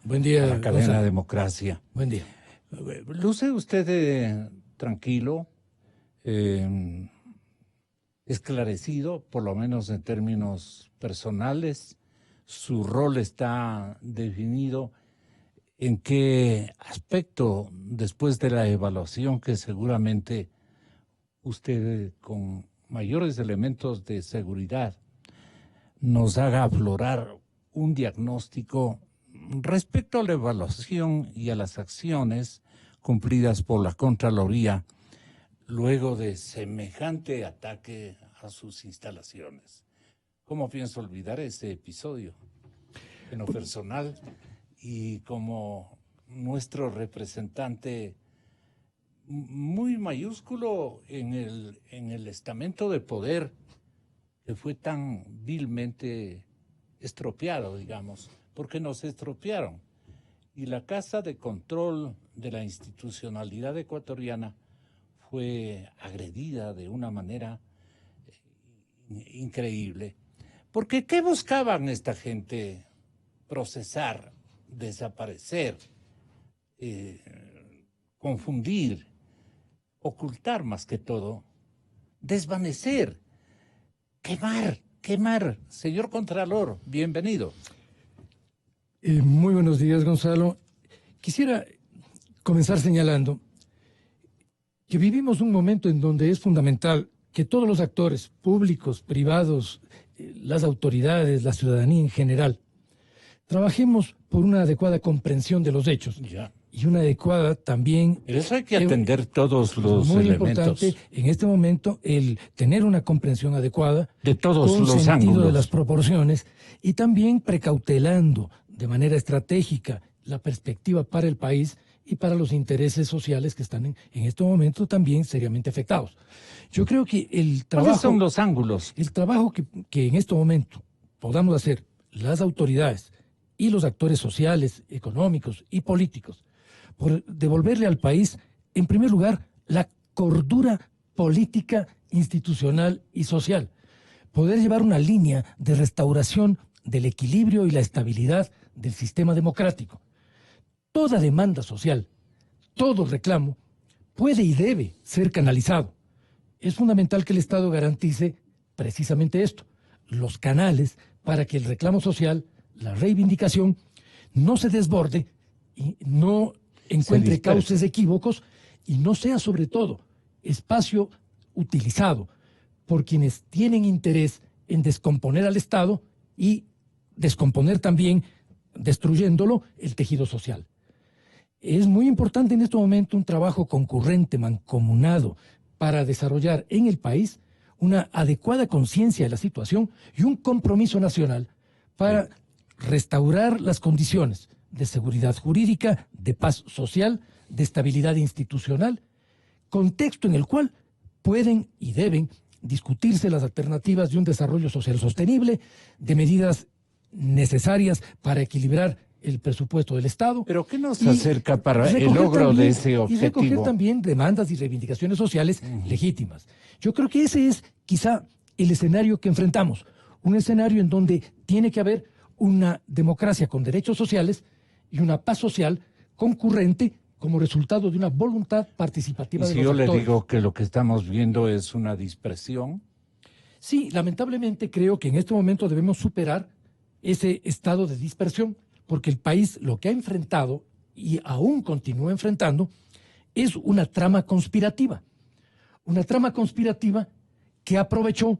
Buen día, a la cadena Gonzalo. Democracia. Buen día. Luce usted tranquilo, esclarecido, por lo menos en términos personales. Su rol está definido. ¿En qué aspecto, después de la evaluación que seguramente usted con mayores elementos de seguridad nos haga aflorar un diagnóstico respecto a la evaluación y a las acciones cumplidas por la Contraloría luego de semejante ataque a sus instalaciones? ¿Cómo pienso olvidar ese episodio? En lo personal y como nuestro representante muy mayúsculo en el estamento de poder que fue tan vilmente estropeado, digamos, porque nos estropearon. Y la Casa de Control de la Institucionalidad Ecuatoriana fue agredida de una manera increíble. Porque ¿qué buscaban esta gente? Procesar, desaparecer, confundir, ocultar más que todo, desvanecer, quemar. Señor Contralor, bienvenido. Muy buenos días, Gonzalo. Quisiera comenzar señalando que vivimos un momento en donde es fundamental que todos los actores públicos, privados, las autoridades, la ciudadanía en general, trabajemos por una adecuada comprensión de los hechos. Ya. Y una adecuada también... Pero eso hay que atender todos los muy elementos. importante en este momento el tener una comprensión adecuada de todos con los sentido ángulos de las proporciones y también precautelando de manera estratégica la perspectiva para el país y para los intereses sociales que están en este momento también seriamente afectados. Yo creo que el trabajo... ¿Cuáles son los ángulos? El trabajo que en este momento podamos hacer las autoridades y los actores sociales, económicos y políticos por devolverle al país, en primer lugar, la cordura política, institucional y social. Poder llevar una línea de restauración del equilibrio y la estabilidad del sistema democrático. Toda demanda social, todo reclamo, puede y debe ser canalizado. Es fundamental que el Estado garantice precisamente esto, los canales para que el reclamo social, la reivindicación, no se desborde y no encuentre cauces equívocos y no sea sobre todo espacio utilizado por quienes tienen interés en descomponer al Estado y descomponer también, destruyéndolo, el tejido social. Es muy importante en este momento un trabajo concurrente, mancomunado, para desarrollar en el país una adecuada conciencia de la situación y un compromiso nacional para restaurar las condiciones de seguridad jurídica, de paz social, de estabilidad institucional, contexto en el cual pueden y deben discutirse las alternativas de un desarrollo social sostenible, de medidas necesarias para equilibrar el presupuesto del Estado. ¿Pero qué nos acerca para el logro de ese objetivo? Y recoger también demandas y reivindicaciones sociales legítimas. Yo creo que ese es quizá el escenario que enfrentamos, un escenario en donde tiene que haber una democracia con derechos sociales y una paz social concurrente como resultado de una voluntad participativa de los actores. Si yo le digo que lo que estamos viendo es una dispersión. Sí, lamentablemente creo que en este momento debemos superar ese estado de dispersión, porque el país lo que ha enfrentado y aún continúa enfrentando es una trama conspirativa. Una trama conspirativa que aprovechó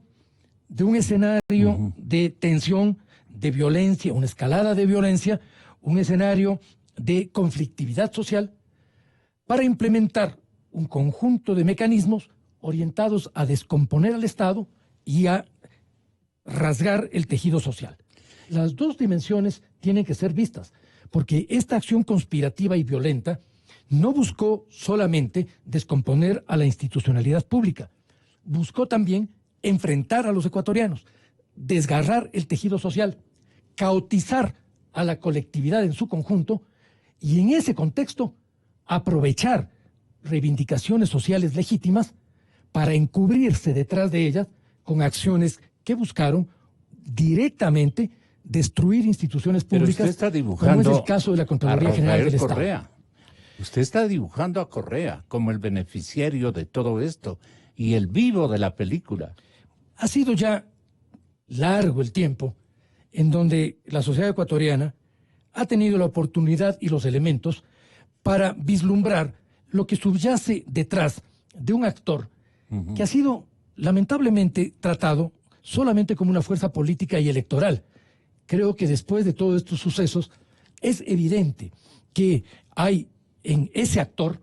de un escenario de tensión, de violencia, una escalada de violencia, un escenario de conflictividad social, para implementar un conjunto de mecanismos orientados a descomponer al Estado y a rasgar el tejido social. Las dos dimensiones tienen que ser vistas, porque esta acción conspirativa y violenta no buscó solamente descomponer a la institucionalidad pública, buscó también enfrentar a los ecuatorianos, desgarrar el tejido social, caotizar a la colectividad en su conjunto y en ese contexto aprovechar reivindicaciones sociales legítimas para encubrirse detrás de ellas con acciones que buscaron directamente destruir instituciones Pero públicas, usted está como dibujando es el caso de la a Contraloría General Rafael del Correa. Estado. Usted está dibujando a Correa como el beneficiario de todo esto y el vivo de la película. Ha sido ya largo el tiempo en donde la sociedad ecuatoriana ha tenido la oportunidad y los elementos para vislumbrar lo que subyace detrás de un actor que ha sido lamentablemente tratado solamente como una fuerza política y electoral. Creo que después de todos estos sucesos es evidente que hay en ese actor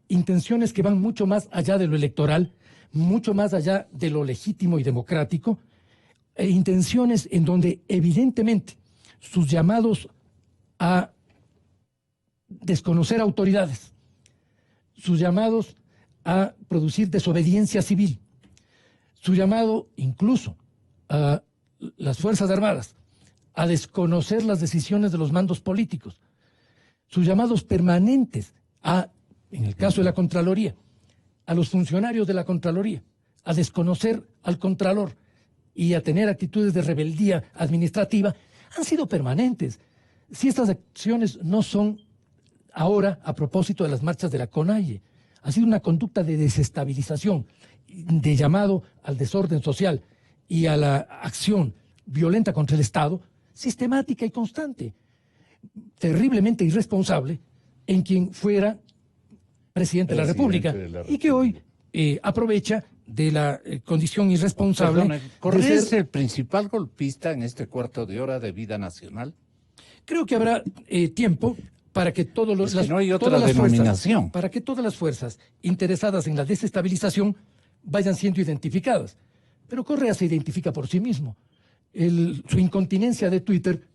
intenciones que van mucho más allá de lo electoral, mucho más allá de lo legítimo y democrático, e intenciones en donde evidentemente sus llamados a desconocer autoridades, sus llamados a producir desobediencia civil, su llamado incluso a las Fuerzas Armadas a desconocer las decisiones de los mandos políticos, sus llamados permanentes a, en el caso de la Contraloría, a los funcionarios de la Contraloría, a desconocer al Contralor y a tener actitudes de rebeldía administrativa, han sido permanentes. Si estas acciones no son ahora a propósito de las marchas de la CONAIE, ha sido una conducta de desestabilización, de llamado al desorden social y a la acción violenta contra el Estado, sistemática y constante, terriblemente irresponsable en quien fuera presidente de la República y que hoy aprovecha de la condición irresponsable. Perdone, ¿Correa es el principal golpista en este cuarto de hora de vida nacional? Creo que habrá tiempo para que todos los no hay otra denominación. Para que todas las fuerzas interesadas en la desestabilización vayan siendo identificadas. Pero Correa se identifica por sí mismo. Su incontinencia de Twitter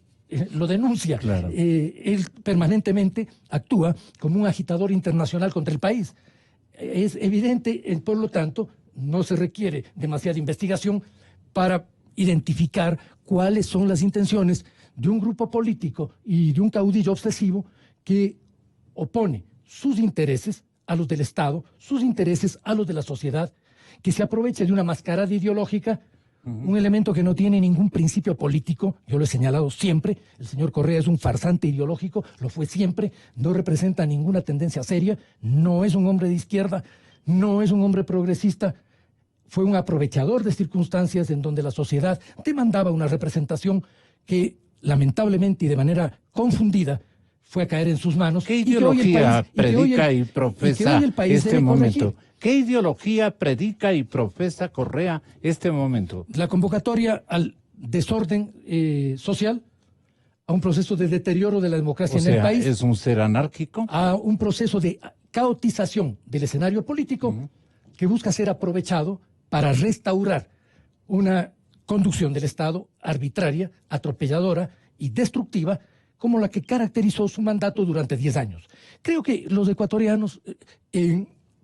lo denuncia. Claro. Él permanentemente actúa como un agitador internacional contra el país. Es evidente, por lo tanto, no se requiere demasiada investigación para identificar cuáles son las intenciones de un grupo político y de un caudillo obsesivo que opone sus intereses a los del Estado, sus intereses a los de la sociedad, que se aproveche de una mascarada ideológica, un elemento que no tiene ningún principio político. Yo lo he señalado siempre, el señor Correa es un farsante ideológico, lo fue siempre, no representa ninguna tendencia seria, no es un hombre de izquierda, no es un hombre progresista, fue un aprovechador de circunstancias en donde la sociedad demandaba una representación que lamentablemente y de manera confundida fue a caer en sus manos. ¿Qué ideología predica y profesa este momento? ¿Qué ideología predica y profesa Correa este momento? La convocatoria al desorden social, a un proceso de deterioro de la democracia en el país. ¿Es un ser anárquico? A un proceso de caotización del escenario político que busca ser aprovechado para restaurar una conducción del Estado arbitraria, atropelladora y destructiva, como la que caracterizó su mandato durante 10 años. Creo que los ecuatorianos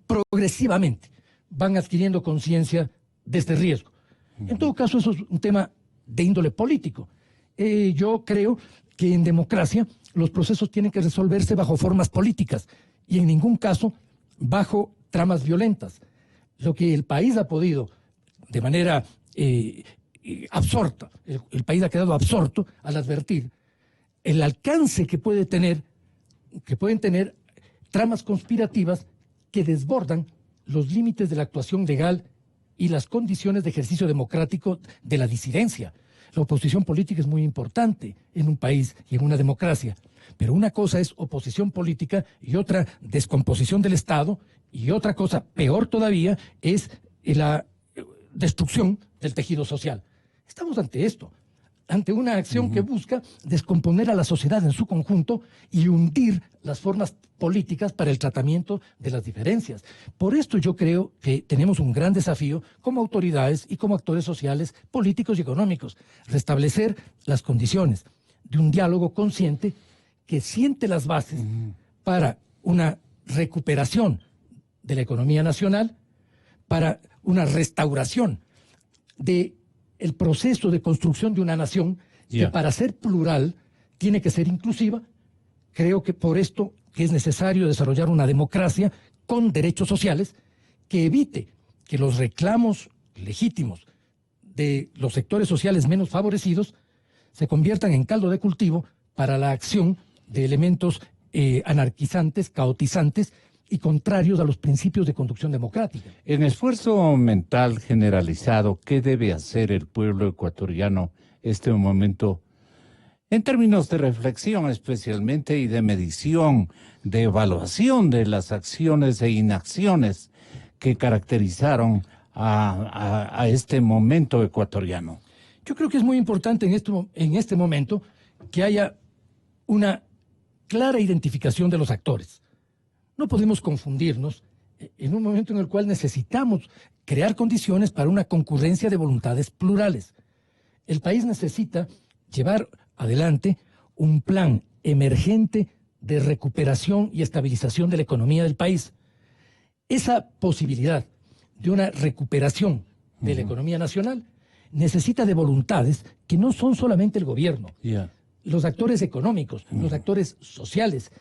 progresivamente van adquiriendo conciencia de este riesgo. En todo caso, eso es un tema de índole político. Yo creo que en democracia los procesos tienen que resolverse bajo formas políticas y en ningún caso bajo tramas violentas. Lo que el país ha podido, de manera absorta, el país ha quedado absorto al advertir el alcance que pueden tener tramas conspirativas que desbordan los límites de la actuación legal y las condiciones de ejercicio democrático de la disidencia. La oposición política es muy importante en un país y en una democracia, pero una cosa es oposición política y otra descomposición del Estado, y otra cosa, peor todavía, es la destrucción del tejido social. Estamos ante esto, ante una acción que busca descomponer a la sociedad en su conjunto y hundir las formas políticas para el tratamiento de las diferencias. Por esto yo creo que tenemos un gran desafío como autoridades y como actores sociales, políticos y económicos, restablecer las condiciones de un diálogo consciente que siente las bases para una recuperación de la economía nacional, para una restauración de el proceso de construcción de una nación que para ser plural tiene que ser inclusiva. Creo que por esto que es necesario desarrollar una democracia con derechos sociales que evite que los reclamos legítimos de los sectores sociales menos favorecidos se conviertan en caldo de cultivo para la acción de elementos anarquizantes, caotizantes y contrarios a los principios de conducción democrática. En esfuerzo mental generalizado, ¿qué debe hacer el pueblo ecuatoriano este momento en términos de reflexión especialmente y de medición, de evaluación de las acciones e inacciones que caracterizaron a este momento ecuatoriano? Yo creo que es muy importante en este momento que haya una clara identificación de los actores. No podemos confundirnos en un momento en el cual necesitamos crear condiciones para una concurrencia de voluntades plurales. El país necesita llevar adelante un plan emergente de recuperación y estabilización de la economía del país. Esa posibilidad de una recuperación de la economía nacional necesita de voluntades que no son solamente el gobierno. Los actores económicos, los actores sociales,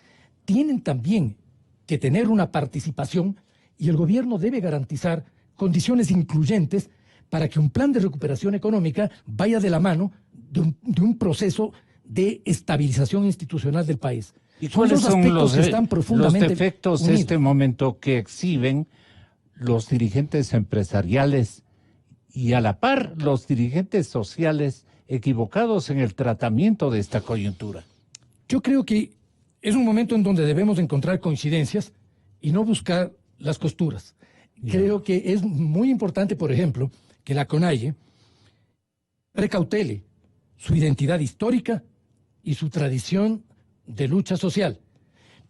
tienen también que tener una participación y el gobierno debe garantizar condiciones incluyentes para que un plan de recuperación económica vaya de la mano de un proceso de estabilización institucional del país. ¿Y cuáles son los defectos de unidos. este momento que exhiben los dirigentes empresariales y a la par los dirigentes sociales equivocados en el tratamiento de esta coyuntura? Yo creo que es un momento en donde debemos encontrar coincidencias y no buscar las costuras. Creo que es muy importante, por ejemplo, que la CONAIE precautele su identidad histórica y su tradición de lucha social.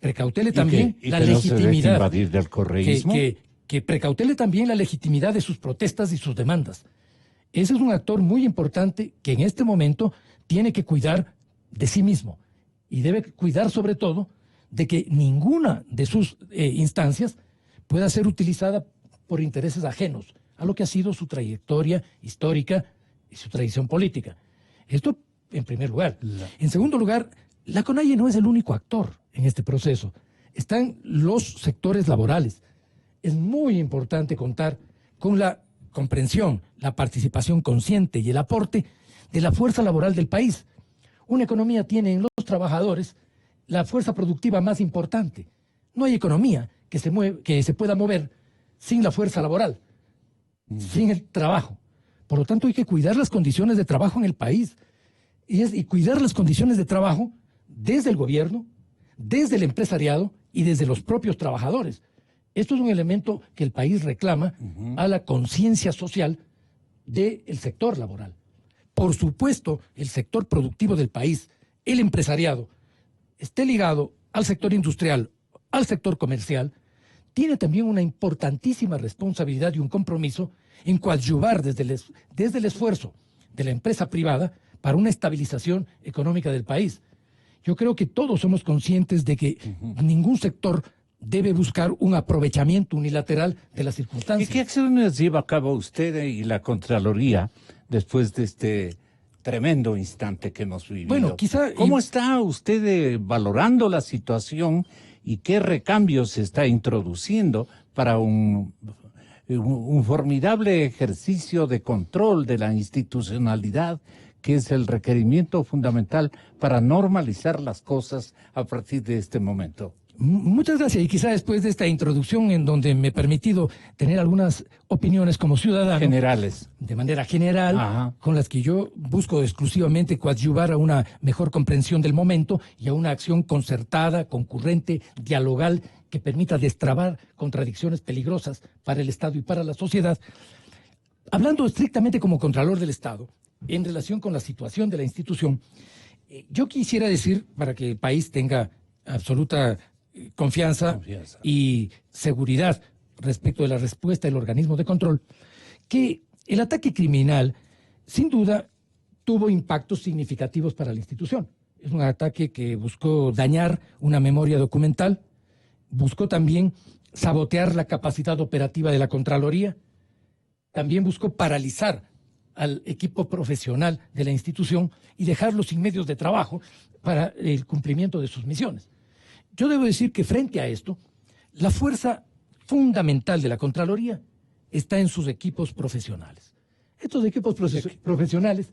Precautele también la legitimidad. No se invadir del correísmo. Que precautele también la legitimidad de sus protestas y sus demandas. Ese es un actor muy importante que en este momento tiene que cuidar de sí mismo y debe cuidar sobre todo de que ninguna de sus instancias pueda ser utilizada por intereses ajenos a lo que ha sido su trayectoria histórica y su tradición política. Esto en primer lugar. En segundo lugar, la CONAIE no es el único actor en este proceso. Están los sectores laborales. Es muy importante contar con la comprensión, la participación consciente y el aporte de la fuerza laboral del país. Una economía tiene en los trabajadores la fuerza productiva más importante. No hay economía que se pueda mover sin la fuerza laboral, sin el trabajo. Por lo tanto, hay que cuidar las condiciones de trabajo en el país y cuidar las condiciones de trabajo desde el gobierno, desde el empresariado y desde los propios trabajadores. Esto es un elemento que el país reclama a la conciencia social del sector laboral. Por supuesto, el sector productivo del país, el empresariado, esté ligado al sector industrial, al sector comercial, tiene también una importantísima responsabilidad y un compromiso en coadyuvar desde el esfuerzo de la empresa privada para una estabilización económica del país. Yo creo que todos somos conscientes de que ningún sector debe buscar un aprovechamiento unilateral de las circunstancias. ¿Y qué acciones lleva a cabo usted y la Contraloría después de este tremendo instante que hemos vivido? Bueno, ¿Cómo está usted valorando la situación y qué recambios se está introduciendo para un formidable ejercicio de control de la institucionalidad, que es el requerimiento fundamental para normalizar las cosas a partir de este momento? Muchas gracias. Y quizá después de esta introducción en donde me he permitido tener algunas opiniones como ciudadano. Generales. De manera general, Ajá. Con las que yo busco exclusivamente coadyuvar a una mejor comprensión del momento y a una acción concertada, concurrente, dialogal, que permita destrabar contradicciones peligrosas para el Estado y para la sociedad. Hablando estrictamente como Contralor del Estado, en relación con la situación de la institución, yo quisiera decir, para que el país tenga absoluta confianza y seguridad respecto de la respuesta del organismo de control, que el ataque criminal, sin duda, tuvo impactos significativos para la institución. Es un ataque que buscó dañar una memoria documental, buscó también sabotear la capacidad operativa de la Contraloría, también buscó paralizar al equipo profesional de la institución y dejarlo sin medios de trabajo para el cumplimiento de sus misiones. Yo debo decir que frente a esto, la fuerza fundamental de la Contraloría está en sus equipos profesionales. Estos equipos profesionales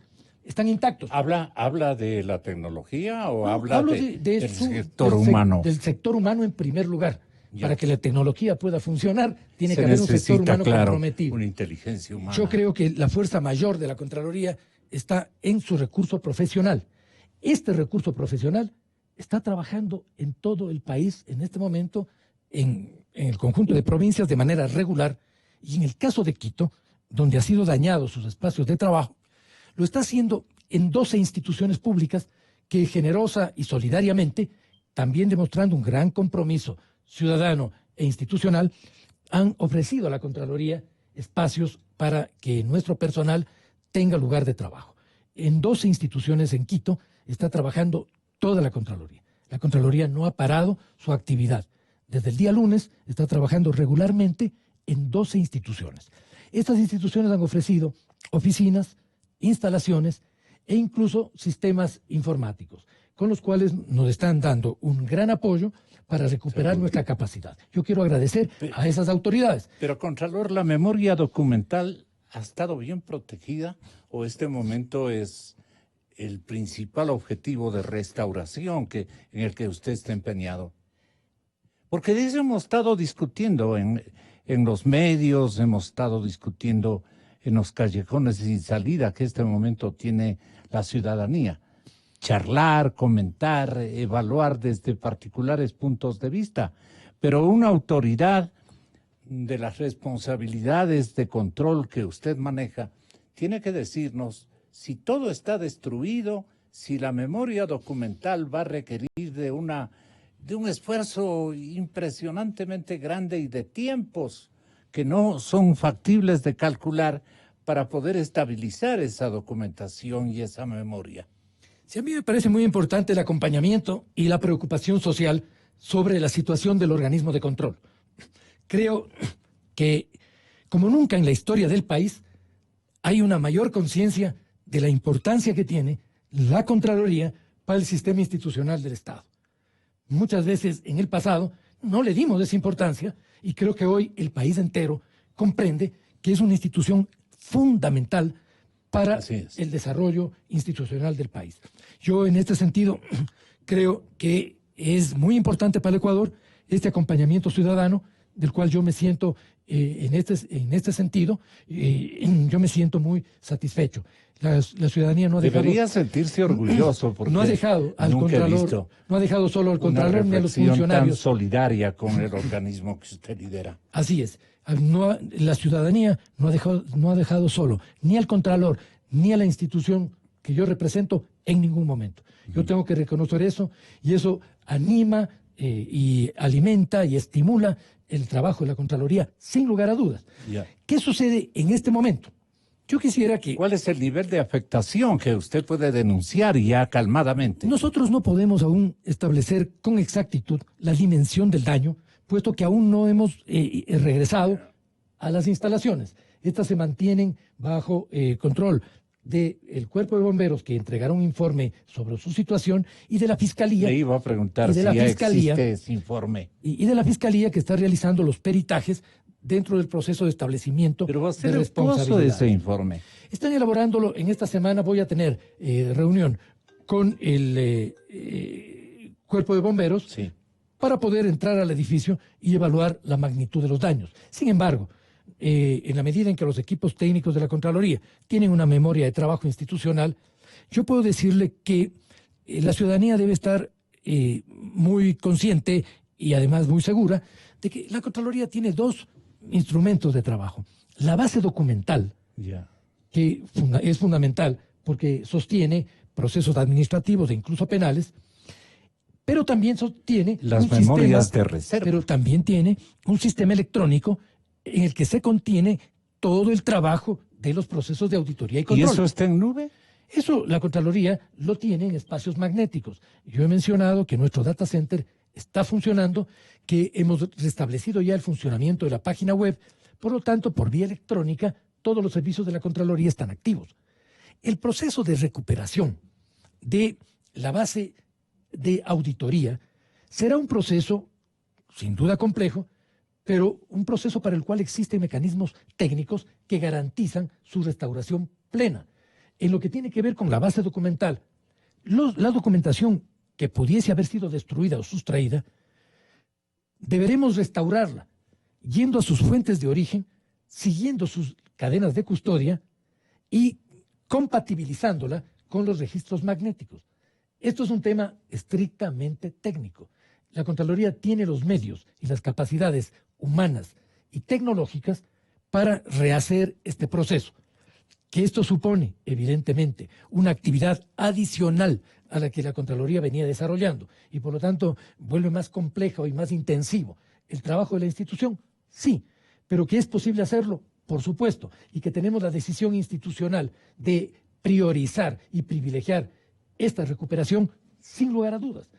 están intactos. ¿Habla de la tecnología o No, habla hablo del sector humano? Del sector humano en primer lugar. Ya. Para que la tecnología pueda funcionar, tiene Se que haber un sector necesita, humano claro, comprometido. una inteligencia humana. Yo creo que la fuerza mayor de la Contraloría está en su recurso profesional. Este recurso profesional está trabajando en todo el país en este momento, en el conjunto de provincias de manera regular, y en el caso de Quito, donde ha sido dañado sus espacios de trabajo, lo está haciendo en 12 instituciones públicas que generosa y solidariamente, también demostrando un gran compromiso ciudadano e institucional, han ofrecido a la Contraloría espacios para que nuestro personal tenga lugar de trabajo. En 12 instituciones en Quito está trabajando toda la Contraloría. La Contraloría no ha parado su actividad. Desde el día lunes está trabajando regularmente en 12 instituciones. Estas instituciones han ofrecido oficinas, instalaciones e incluso sistemas informáticos, con los cuales nos están dando un gran apoyo para recuperar nuestra capacidad. Yo quiero agradecer a esas autoridades. Pero, Contralor, ¿la memoria documental ha estado bien protegida o este momento es el principal objetivo de restauración en el que usted está empeñado? Porque de eso hemos estado discutiendo en los medios, hemos estado discutiendo en los callejones sin salida que este momento tiene la ciudadanía. Charlar, comentar, evaluar desde particulares puntos de vista, pero una autoridad de las responsabilidades de control que usted maneja tiene que decirnos si todo está destruido, si la memoria documental va a requerir de un esfuerzo impresionantemente grande y de tiempos que no son factibles de calcular para poder estabilizar esa documentación y esa memoria. Sí, a mí me parece muy importante el acompañamiento y la preocupación social sobre la situación del organismo de control. Creo que, como nunca en la historia del país, hay una mayor conciencia de la importancia que tiene la Contraloría para el sistema institucional del Estado. Muchas veces en el pasado no le dimos esa importancia y creo que hoy el país entero comprende que es una institución fundamental para el desarrollo institucional del país. Yo en este sentido creo que es muy importante para el Ecuador este acompañamiento ciudadano del cual yo me siento en este sentido, yo me siento muy satisfecho. La ciudadanía no ha dejado... Debería sentirse orgulloso porque no ha dejado al Contralor, no ha dejado solo al Contralor ni a los funcionarios. Tan solidaria con el organismo que usted lidera. Así es. La ciudadanía no ha dejado solo ni al Contralor ni a la institución que yo represento en ningún momento. Yo tengo que reconocer eso y eso anima y alimenta y estimula el trabajo de la Contraloría, sin lugar a dudas. ¿Qué sucede en este momento? Yo quisiera que... ¿Cuál es el nivel de afectación que usted puede denunciar ya calmadamente? Nosotros no podemos aún establecer con exactitud la dimensión del daño, puesto que aún no hemos regresado a las instalaciones. Estas se mantienen bajo control del Cuerpo de Bomberos, que entregará un informe sobre su situación, y de la Fiscalía. Le iba a preguntar si ya existe ese informe. Y de la Fiscalía, que está realizando los peritajes dentro del proceso de establecimiento de responsabilidad. De ese informe. Están elaborándolo. En esta semana voy a tener reunión con el Cuerpo de Bomberos para poder entrar al edificio y evaluar la magnitud de los daños. Sin embargo, en la medida en que los equipos técnicos de la Contraloría tienen una memoria de trabajo institucional, yo puedo decirle que la ciudadanía debe estar muy consciente y además muy segura de que la Contraloría tiene dos instrumentos de trabajo. La base documental, que es fundamental porque sostiene procesos administrativos e incluso penales, pero también sostiene las memorias de reserva. Pero también tiene un sistema electrónico en el que se contiene todo el trabajo de los procesos de auditoría y control. ¿Y eso está en nube? Eso la Contraloría lo tiene en espacios magnéticos. Yo he mencionado que nuestro data center está funcionando, que hemos restablecido ya el funcionamiento de la página web, por lo tanto, por vía electrónica, todos los servicios de la Contraloría están activos. El proceso de recuperación de la base de auditoría será un proceso, sin duda complejo, pero un proceso para el cual existen mecanismos técnicos que garantizan su restauración plena. En lo que tiene que ver con la base documental, la documentación que pudiese haber sido destruida o sustraída, deberemos restaurarla, yendo a sus fuentes de origen, siguiendo sus cadenas de custodia y compatibilizándola con los registros magnéticos. Esto es un tema estrictamente técnico. La Contraloría tiene los medios y las capacidades humanas y tecnológicas para rehacer este proceso, que esto supone, evidentemente, una actividad adicional a la que la Contraloría venía desarrollando y, por lo tanto, vuelve más complejo y más intensivo el trabajo de la institución, sí, pero que es posible hacerlo, por supuesto, y que tenemos la decisión institucional de priorizar y privilegiar esta recuperación, sin lugar a dudas.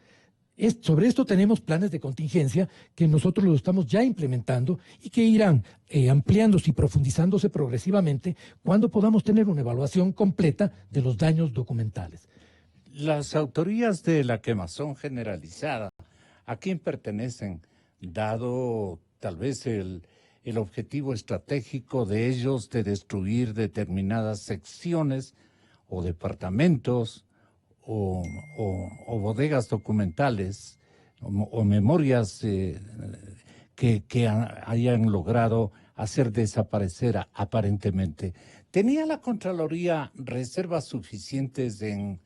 Sobre esto tenemos planes de contingencia que nosotros los estamos ya implementando y que irán ampliándose y profundizándose progresivamente cuando podamos tener una evaluación completa de los daños documentales. Las autorías de la quemazón generalizada, ¿a quién pertenecen? Dado tal vez el objetivo estratégico de ellos de destruir determinadas secciones o departamentos o bodegas documentales o memorias que hayan logrado hacer desaparecer aparentemente. ¿Tenía la Contraloría reservas suficientes en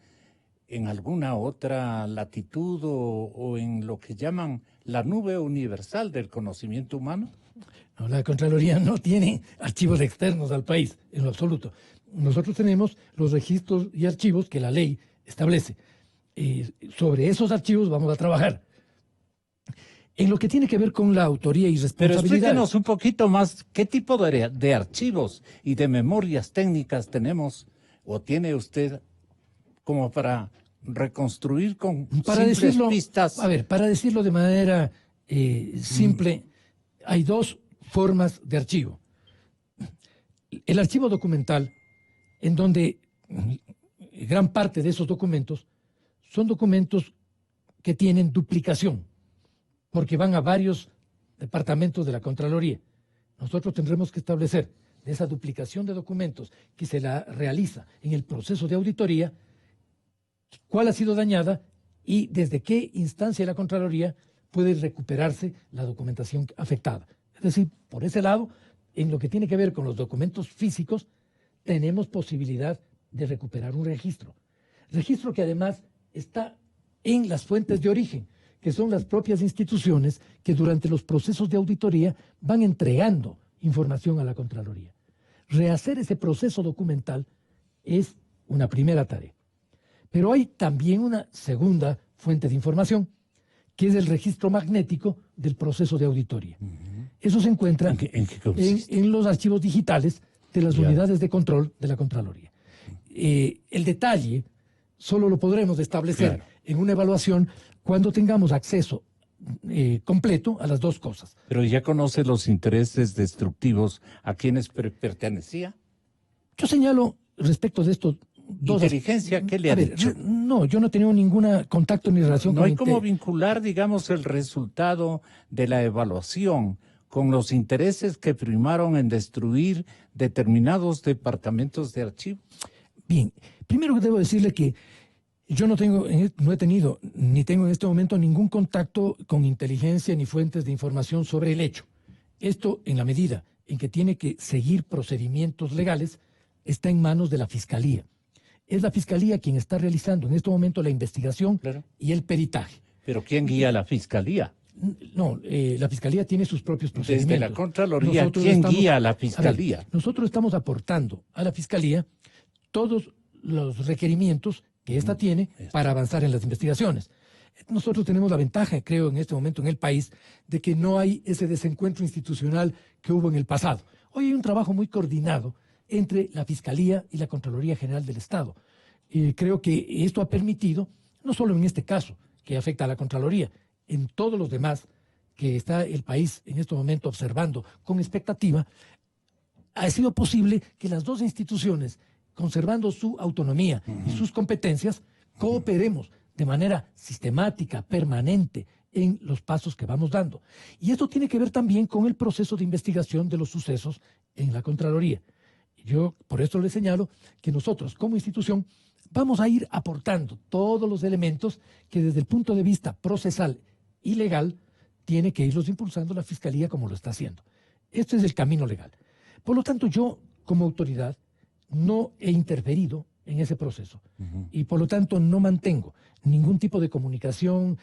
alguna otra latitud o en lo que llaman la nube universal del conocimiento humano? No, la Contraloría no tiene archivos externos al país, en lo absoluto. Nosotros tenemos los registros y archivos que la ley establece. Sobre esos archivos vamos a trabajar. En lo que tiene que ver con la autoría y responsabilidad. Pero explíquenos un poquito más, ¿qué tipo de archivos y de memorias técnicas tenemos o tiene usted como para reconstruir con simples pistas? A ver, para decirlo de manera simple, hay dos formas de archivo. El archivo documental, en donde gran parte de esos documentos son documentos que tienen duplicación, porque van a varios departamentos de la Contraloría. Nosotros tendremos que establecer de esa duplicación de documentos que se la realiza en el proceso de auditoría, cuál ha sido dañada y desde qué instancia de la Contraloría puede recuperarse la documentación afectada. Es decir, por ese lado, en lo que tiene que ver con los documentos físicos, tenemos posibilidad de recuperar un registro. Registro que además está en las fuentes de origen, que son las propias instituciones que durante los procesos de auditoría van entregando información a la Contraloría. Rehacer ese proceso documental es una primera tarea. Pero hay también una segunda fuente de información, que es el registro magnético del proceso de auditoría. Eso se encuentra en los archivos digitales de las unidades de control de la Contraloría. El detalle solo lo podremos establecer en una evaluación cuando tengamos acceso completo a las dos cosas. Pero ya conoce los intereses destructivos a quienes pertenecía. Yo señalo respecto de estos dos. ¿Inteligencia qué le ha dicho? No, yo no he tenido ningún contacto ni relación no con... hay cómo vincular, digamos, el resultado de la evaluación con los intereses que primaron en destruir determinados departamentos de archivo. Bien, primero debo decirle que yo no he tenido ni tengo en este momento ningún contacto con inteligencia ni fuentes de información sobre el hecho. Esto, en la medida en que tiene que seguir procedimientos legales, está en manos de la Fiscalía. Es la Fiscalía quien está realizando en este momento la investigación y el peritaje. ¿Pero quién guía a la Fiscalía? No, la Fiscalía tiene sus propios procedimientos. Desde la Contraloría, ¿quién guía a la Fiscalía? Ver, nosotros estamos aportando a la Fiscalía todos los requerimientos que ésta tiene para avanzar en las investigaciones. Nosotros tenemos la ventaja, creo, en este momento en el país, de que no hay ese desencuentro institucional que hubo en el pasado. Hoy hay un trabajo muy coordinado entre la Fiscalía y la Contraloría General del Estado. Creo que esto ha permitido, no solo en este caso, que afecta a la Contraloría, en todos los demás que está el país en este momento observando con expectativa, ha sido posible que las dos instituciones, conservando su autonomía y sus competencias, cooperemos de manera sistemática, permanente, en los pasos que vamos dando. Y esto tiene que ver también con el proceso de investigación de los sucesos en la Contraloría. Yo por esto le señalo que nosotros como institución vamos a ir aportando todos los elementos que desde el punto de vista procesal y legal tiene que irlos impulsando la Fiscalía como lo está haciendo. Este es el camino legal. Por lo tanto, yo como autoridad no he interferido en ese proceso y por lo tanto no mantengo ningún tipo de comunicación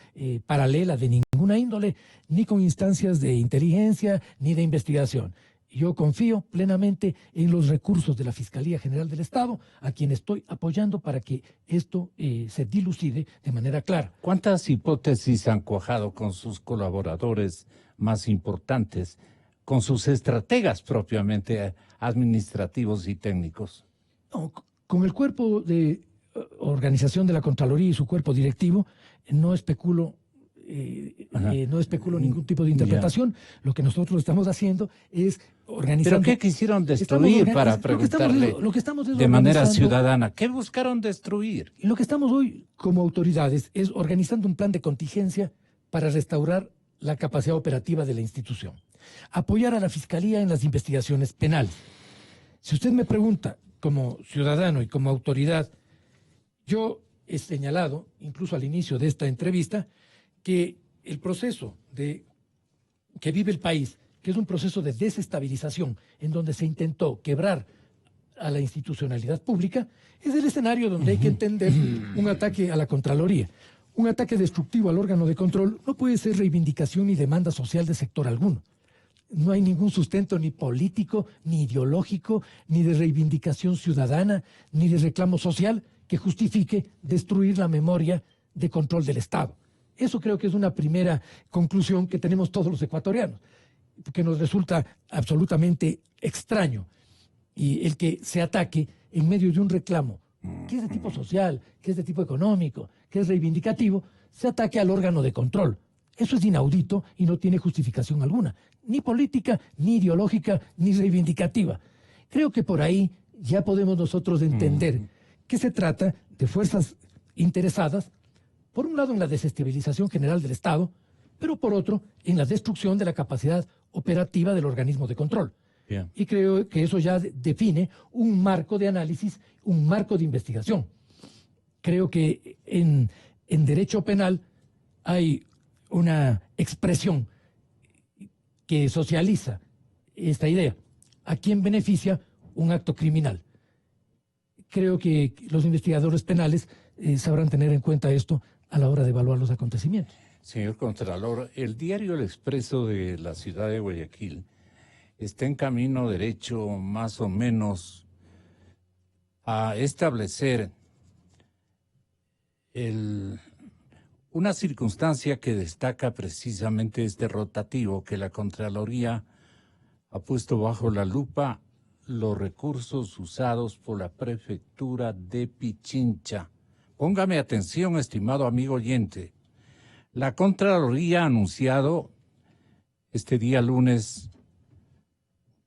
paralela de ninguna índole, ni con instancias de inteligencia ni de investigación. Yo confío plenamente en los recursos de la Fiscalía General del Estado, a quien estoy apoyando para que esto se dilucide de manera clara. ¿Cuántas hipótesis han cuajado con sus colaboradores más importantes, con sus estrategas propiamente administrativos y técnicos? No, con el cuerpo de organización de la Contraloría y su cuerpo directivo, no especulo ningún tipo de interpretación. Lo que nosotros estamos haciendo es organizando. ¿Pero qué quisieron destruir para preguntarle de manera ciudadana? ¿Qué buscaron destruir? Lo que estamos hoy como autoridades es organizando un plan de contingencia para restaurar la capacidad operativa de la institución. Apoyar a la Fiscalía en las investigaciones penales. Si usted me pregunta, como ciudadano y como autoridad, yo he señalado, incluso al inicio de esta entrevista, que el proceso que vive el país, que es un proceso de desestabilización, en donde se intentó quebrar a la institucionalidad pública, es el escenario donde hay que entender un ataque a la Contraloría. Un ataque destructivo al órgano de control no puede ser reivindicación ni demanda social de sector alguno. No hay ningún sustento ni político, ni ideológico, ni de reivindicación ciudadana, ni de reclamo social que justifique destruir la memoria de control del Estado. Eso creo que es una primera conclusión que tenemos todos los ecuatorianos, que nos resulta absolutamente extraño. Y el que se ataque en medio de un reclamo, que es de tipo social, que es de tipo económico, que es reivindicativo, se ataque al órgano de control. Eso es inaudito y no tiene justificación alguna, ni política, ni ideológica, ni reivindicativa. Creo que por ahí ya podemos nosotros entender que se trata de fuerzas interesadas, por un lado en la desestabilización general del Estado, pero por otro en la destrucción de la capacidad operativa del organismo de control. Bien. Y creo que eso ya define un marco de análisis, un marco de investigación. Creo que en derecho penal hay una expresión que socializa esta idea. ¿A quién beneficia un acto criminal? Creo que los investigadores penales sabrán tener en cuenta esto a la hora de evaluar los acontecimientos. Señor Contralor, el diario El Expreso de la ciudad de Guayaquil está en camino derecho más o menos a establecer una circunstancia que destaca precisamente este rotativo, que la Contraloría ha puesto bajo la lupa los recursos usados por la prefectura de Pichincha. Póngame atención, estimado amigo oyente. La Contraloría ha anunciado este día lunes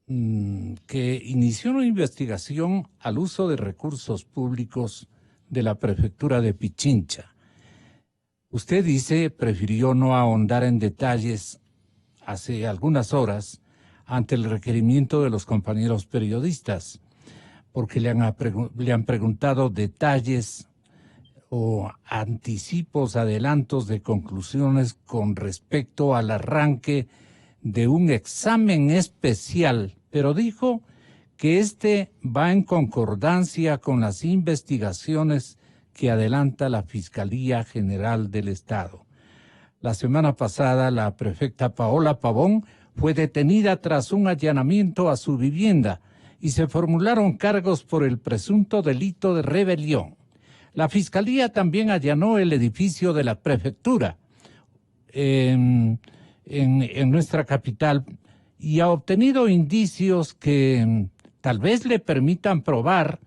que inició una investigación al uso de recursos públicos de la prefectura de Pichincha. Usted dice, prefirió no ahondar en detalles hace algunas horas ante el requerimiento de los compañeros periodistas, porque le han preguntado detalles o anticipos, adelantos de conclusiones con respecto al arranque de un examen especial, pero dijo que este va en concordancia con las investigaciones que adelanta la Fiscalía General del Estado. La semana pasada, la prefecta Paola Pavón fue detenida tras un allanamiento a su vivienda y se formularon cargos por el presunto delito de rebelión. La Fiscalía también allanó el edificio de la prefectura en nuestra capital y ha obtenido indicios que tal vez le permitan probar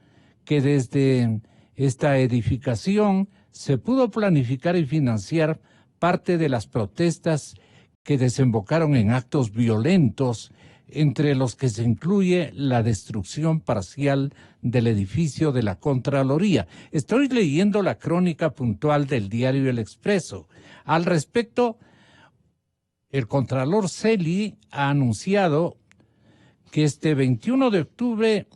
que desde esta edificación se pudo planificar y financiar parte de las protestas que desembocaron en actos violentos, entre los que se incluye la destrucción parcial del edificio de la Contraloría. Estoy leyendo la crónica puntual del diario El Expreso. Al respecto, el Contralor Celi ha anunciado que este 21 de octubre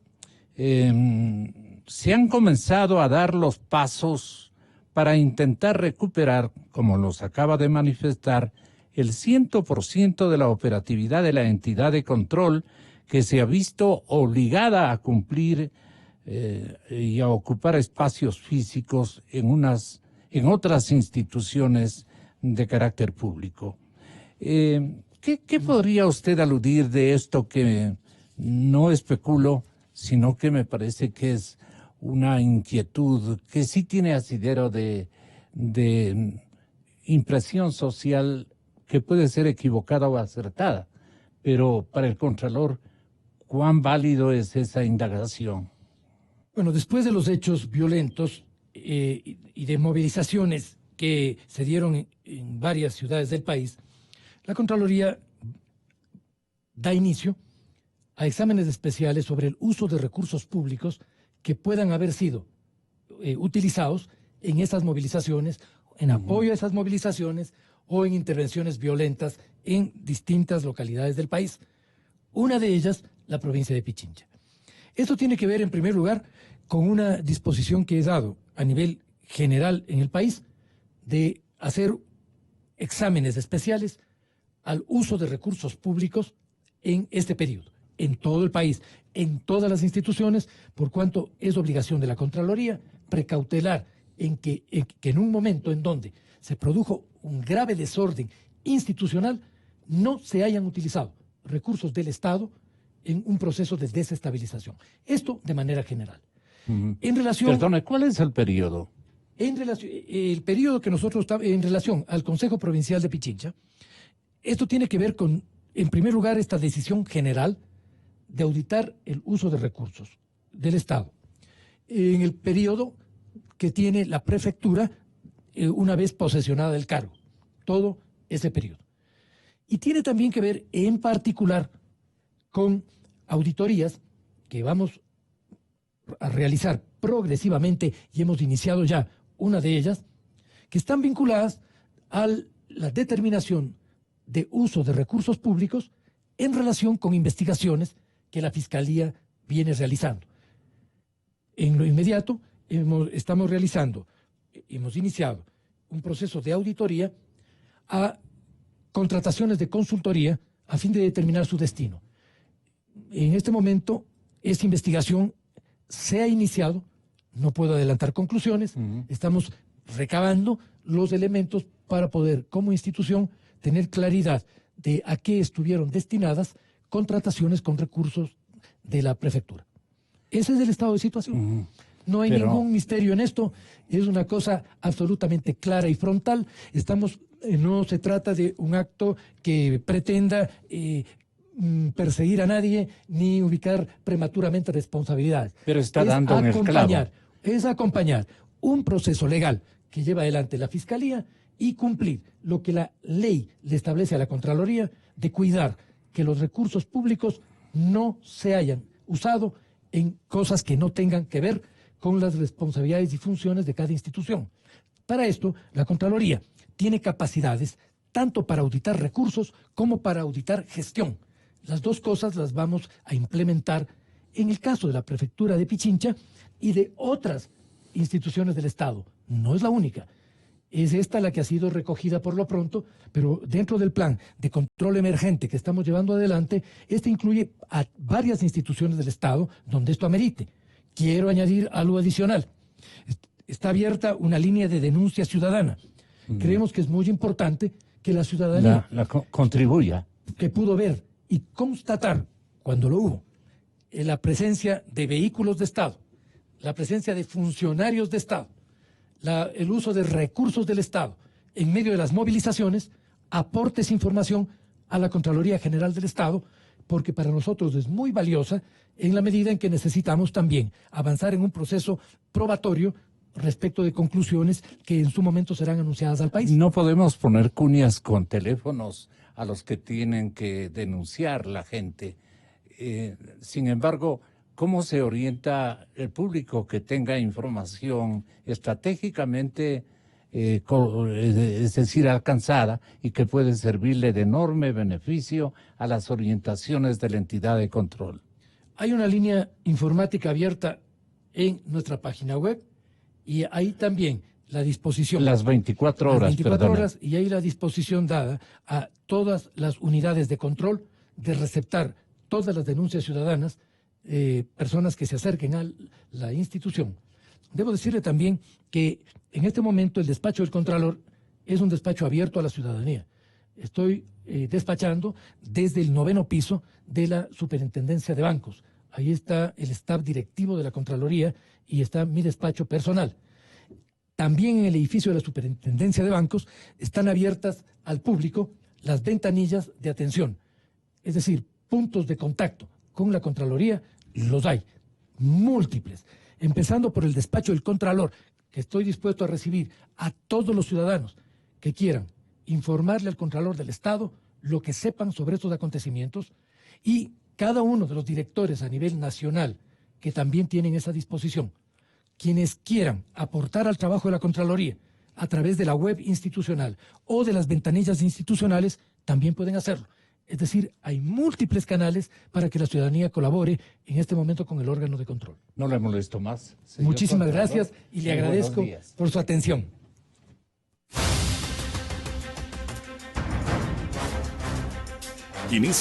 se han comenzado a dar los pasos para intentar recuperar, como los acaba de manifestar, el 100% de la operatividad de la entidad de control que se ha visto obligada a cumplir y a ocupar espacios físicos en otras instituciones de carácter público. ¿Qué podría usted aludir de esto que no especulo, sino que me parece que es una inquietud que sí tiene asidero de impresión social que puede ser equivocada o acertada? Pero para el Contralor, ¿cuán válido es esa indagación? Bueno, después de los hechos violentos y de movilizaciones que se dieron en varias ciudades del país, la Contraloría da inicio a exámenes especiales sobre el uso de recursos públicos que puedan haber sido utilizados en esas movilizaciones, en apoyo a esas movilizaciones o en intervenciones violentas en distintas localidades del país. Una de ellas, la provincia de Pichincha. Esto tiene que ver, en primer lugar, con una disposición que he dado a nivel general en el país de hacer exámenes especiales al uso de recursos públicos en este periodo, en todo el país, en todas las instituciones, por cuanto es obligación de la Contraloría precautelar en que en un momento en donde se produjo un grave desorden institucional, no se hayan utilizado recursos del Estado en un proceso de desestabilización. Esto de manera general. En relación... Perdone, ¿cuál es el periodo? El periodo que nosotros estamos en relación al Consejo Provincial de Pichincha, esto tiene que ver con, en primer lugar, esta decisión general de auditar el uso de recursos del Estado en el periodo que tiene la prefectura una vez posesionada del cargo, todo ese periodo. Y tiene también que ver en particular con auditorías que vamos a realizar progresivamente y hemos iniciado ya una de ellas, que están vinculadas a la determinación de uso de recursos públicos en relación con investigaciones que la Fiscalía viene realizando. En lo inmediato estamos realizando, hemos iniciado un proceso de auditoría a contrataciones de consultoría a fin de determinar su destino. En este momento, esta investigación se ha iniciado, no puedo adelantar conclusiones, estamos recabando los elementos para poder, como institución, tener claridad de a qué estuvieron destinadas contrataciones con recursos de la prefectura. Ese es el estado de situación. No hay ningún misterio en esto, es una cosa absolutamente clara y frontal. No se trata de un acto que pretenda perseguir a nadie ni ubicar prematuramente responsabilidades. Pero está dando en el clavo. Es acompañar un proceso legal que lleva adelante la Fiscalía y cumplir lo que la ley le establece a la Contraloría de cuidar que los recursos públicos no se hayan usado en cosas que no tengan que ver con las responsabilidades y funciones de cada institución. Para esto, la Contraloría tiene capacidades tanto para auditar recursos como para auditar gestión. Las dos cosas las vamos a implementar en el caso de la Prefectura de Pichincha y de otras instituciones del Estado. No es la única. Es esta la que ha sido recogida por lo pronto, pero dentro del plan de control emergente que estamos llevando adelante, este incluye a varias instituciones del Estado donde esto amerite. Quiero añadir algo adicional. Está abierta una línea de denuncia ciudadana. Creemos que es muy importante que la ciudadanía contribuya. Que pudo ver y constatar, cuando lo hubo, la presencia de vehículos de Estado, la presencia de funcionarios de Estado, el uso de recursos del Estado en medio de las movilizaciones, aporte esa información a la Contraloría General del Estado, porque para nosotros es muy valiosa en la medida en que necesitamos también avanzar en un proceso probatorio respecto de conclusiones que en su momento serán anunciadas al país. No podemos poner cuñas con teléfonos a los que tienen que denunciar la gente. Sin embargo, ¿cómo se orienta el público que tenga información estratégicamente, es decir, alcanzada y que puede servirle de enorme beneficio a las orientaciones de la entidad de control? Hay una línea informática abierta en nuestra página web y ahí también la disposición. Las 24 horas, Las 24 perdona. horas y ahí la disposición dada a todas las unidades de control de receptar todas las denuncias ciudadanas, personas que se acerquen a la institución. Debo decirle también que en este momento el despacho del Contralor es un despacho abierto a la ciudadanía. Estoy despachando desde el 9º piso de la Superintendencia de Bancos. Ahí está el staff directivo de la Contraloría y está mi despacho personal. También en el edificio de la Superintendencia de Bancos están abiertas al público las ventanillas de atención, es decir, puntos de contacto con la Contraloría. Los hay, múltiples, empezando por el despacho del Contralor, que estoy dispuesto a recibir a todos los ciudadanos que quieran informarle al Contralor del Estado lo que sepan sobre estos acontecimientos, y cada uno de los directores a nivel nacional que también tienen esa disposición. Quienes quieran aportar al trabajo de la Contraloría a través de la web institucional o de las ventanillas institucionales también pueden hacerlo. Es decir, hay múltiples canales para que la ciudadanía colabore en este momento con el órgano de control. No le molesto más. Muchísimas gracias y le agradezco por su atención. Inicia